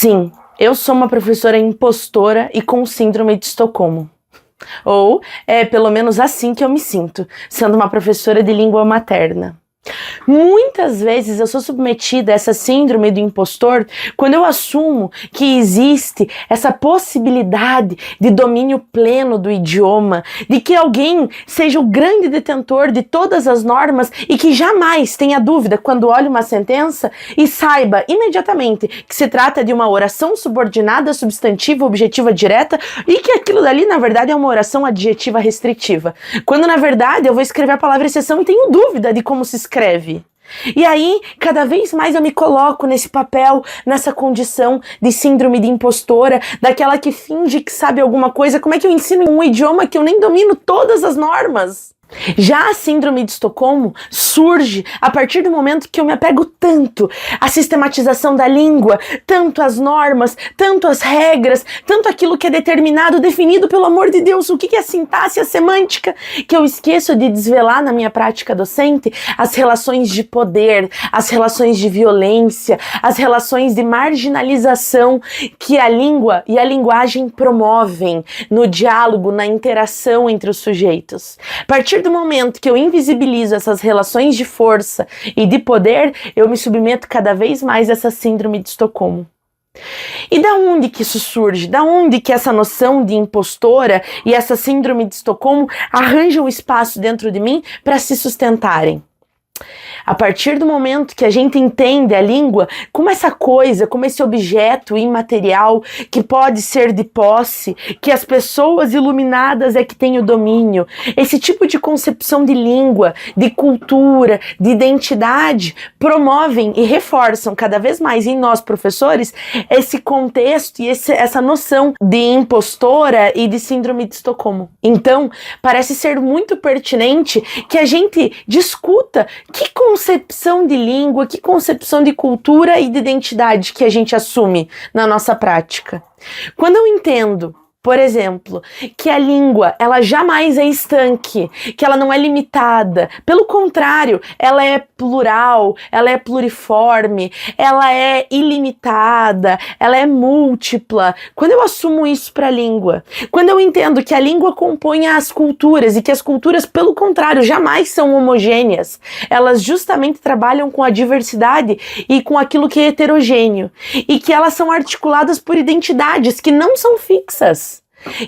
Sim, eu sou uma professora impostora e com síndrome de Estocolmo. Ou é pelo menos assim que eu me sinto, sendo uma professora de língua materna. Muitas vezes eu sou submetida a essa síndrome do impostor quando eu assumo que existe essa possibilidade de domínio pleno do idioma, de que alguém seja o grande detentor de todas as normas e que jamais tenha dúvida quando olha uma sentença e saiba imediatamente que se trata de uma oração subordinada, substantiva, objetiva direta e que aquilo dali na verdade é uma oração adjetiva restritiva, quando na verdade eu vou escrever a palavra exceção e tenho dúvida de como se escreve. E aí, cada vez mais eu me coloco nesse papel, nessa condição de síndrome de impostora, daquela que finge que sabe alguma coisa. Como é que eu ensino um idioma que eu nem domino todas as normas? Já a síndrome de Estocolmo surge a partir do momento que eu me apego tanto à sistematização da língua, tanto às normas, tanto às regras, tanto aquilo que é determinado, definido, pelo amor de Deus, o que é a sintaxe, a semântica, que eu esqueço de desvelar na minha prática docente as relações de poder, as relações de violência, as relações de marginalização que a língua e a linguagem promovem no diálogo, na interação entre os sujeitos. A partir do momento que eu invisibilizo essas relações de força e de poder, eu me submeto cada vez mais a essa síndrome de Estocolmo. E da onde que isso surge? Da onde que essa noção de impostora e essa síndrome de Estocolmo arranjam espaço dentro de mim para se sustentarem? A partir do momento que a gente entende a língua como essa coisa, como esse objeto imaterial que pode ser de posse, que as pessoas iluminadas é que têm o domínio, esse tipo de concepção de língua, de cultura, de identidade, promovem e reforçam cada vez mais em nós, professores, esse contexto e essa noção de impostora e de síndrome de Estocolmo. Então, parece ser muito pertinente que a gente discuta que concepção de língua, que concepção de cultura e de identidade que a gente assume na nossa prática. Quando eu entendo, por exemplo, que a língua, ela jamais é estanque, que ela não é limitada. Pelo contrário, ela é plural, ela é pluriforme, ela é ilimitada, ela é múltipla. Quando eu assumo isso para a língua, quando eu entendo que a língua compõe as culturas e que as culturas, pelo contrário, jamais são homogêneas, elas justamente trabalham com a diversidade e com aquilo que é heterogêneo, e que elas são articuladas por identidades que não são fixas,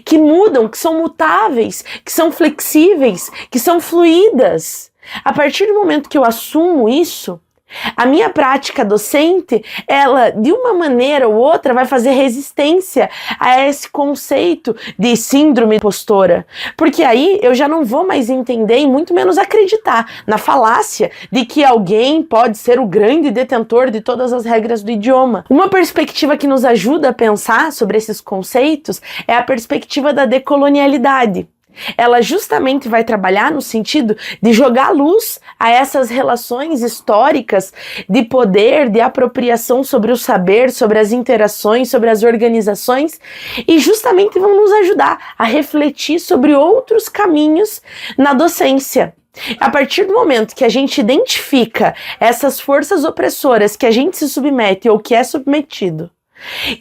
que mudam, que são mutáveis, que são flexíveis, que são fluídas. A partir do momento que eu assumo isso, a minha prática docente, ela de uma maneira ou outra vai fazer resistência a esse conceito de síndrome impostora, porque aí eu já não vou mais entender e muito menos acreditar na falácia de que alguém pode ser o grande detentor de todas as regras do idioma. Uma perspectiva que nos ajuda a pensar sobre esses conceitos é a perspectiva da decolonialidade. Ela justamente vai trabalhar no sentido de jogar luz a essas relações históricas de poder, de apropriação sobre o saber, sobre as interações, sobre as organizações, e justamente vão nos ajudar a refletir sobre outros caminhos na docência. A partir do momento que a gente identifica essas forças opressoras que a gente se submete ou que é submetido,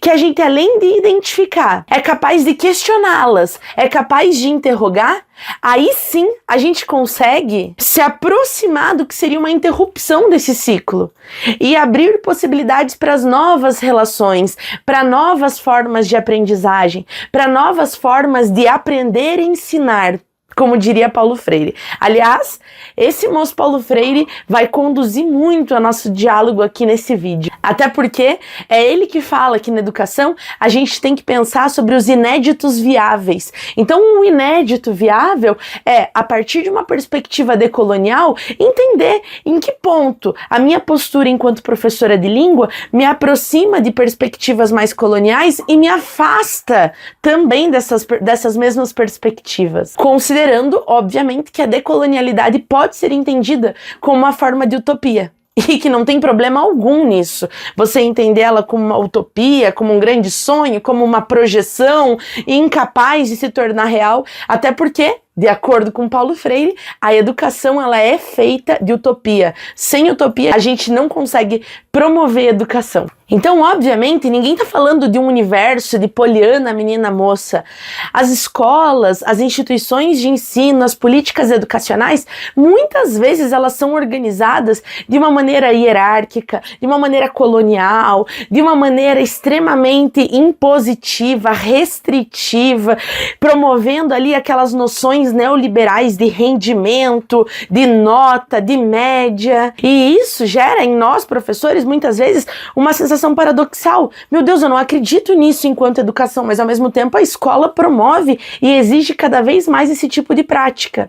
que a gente, além de identificar, é capaz de questioná-las, é capaz de interrogar, aí sim a gente consegue se aproximar do que seria uma interrupção desse ciclo e abrir possibilidades para as novas relações, para novas formas de aprendizagem, para novas formas de aprender e ensinar, como diria Paulo Freire. Aliás, esse moço Paulo Freire vai conduzir muito o nosso diálogo aqui nesse vídeo. Até porque é ele que fala que na educação a gente tem que pensar sobre os inéditos viáveis. Então, um inédito viável é, a partir de uma perspectiva decolonial, entender em que ponto a minha postura enquanto professora de língua me aproxima de perspectivas mais coloniais e me afasta também dessas mesmas perspectivas. Considerando, obviamente, que a decolonialidade pode ser entendida como uma forma de utopia. E que não tem problema algum nisso. Você entender ela como uma utopia, como um grande sonho, como uma projeção incapaz de se tornar real, até porque De acordo com Paulo Freire, a educação ela é feita de utopia. Sem utopia, a gente não consegue promover educação. Então, obviamente, ninguém está falando de um universo de Poliana, menina moça. As escolas, as instituições de ensino, as políticas educacionais, muitas vezes elas são organizadas de uma maneira hierárquica, de uma maneira colonial, de uma maneira extremamente impositiva, restritiva, promovendo ali aquelas noções neoliberais de rendimento, de nota, de média. E isso gera em nós, professores, muitas vezes uma sensação paradoxal. Meu Deus, eu não acredito nisso enquanto educação, mas ao mesmo tempo a escola promove e exige cada vez mais esse tipo de prática.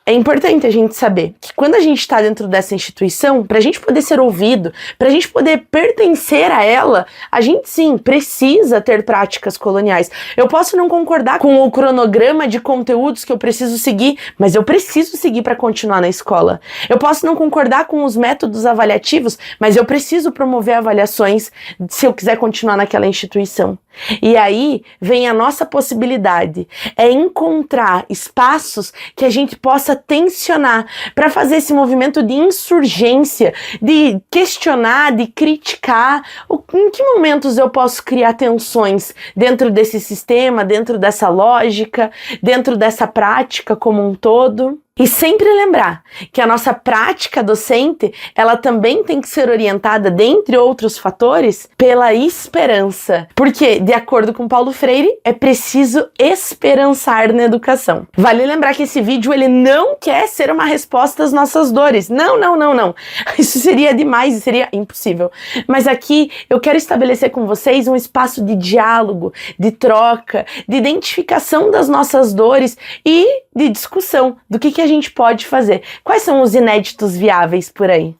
É importante a gente saber que quando a gente está dentro dessa instituição, para a gente poder ser ouvido, para a gente poder pertencer a ela, a gente sim precisa ter práticas coloniais. Eu posso não concordar com o cronograma de conteúdos que eu preciso seguir, mas eu preciso seguir para continuar na escola. Eu posso não concordar com os métodos avaliativos, mas eu preciso promover avaliações se eu quiser continuar naquela instituição. E aí vem a nossa possibilidade, é encontrar espaços que a gente possa tensionar para fazer esse movimento de insurgência, de questionar, de criticar. Em que momentos eu posso criar tensões dentro desse sistema, dentro dessa lógica, dentro dessa prática como um todo? E sempre lembrar que a nossa prática docente, ela também tem que ser orientada, dentre outros fatores, pela esperança. Porque, de acordo com Paulo Freire, é preciso esperançar na educação. Vale lembrar que esse vídeo, ele não quer ser uma resposta às nossas dores. Não, não, não, não. Isso seria demais e seria impossível. Mas aqui, eu quero estabelecer com vocês um espaço de diálogo, de troca, de identificação das nossas dores e de discussão do que a gente pode fazer. Quais são os inéditos viáveis por aí?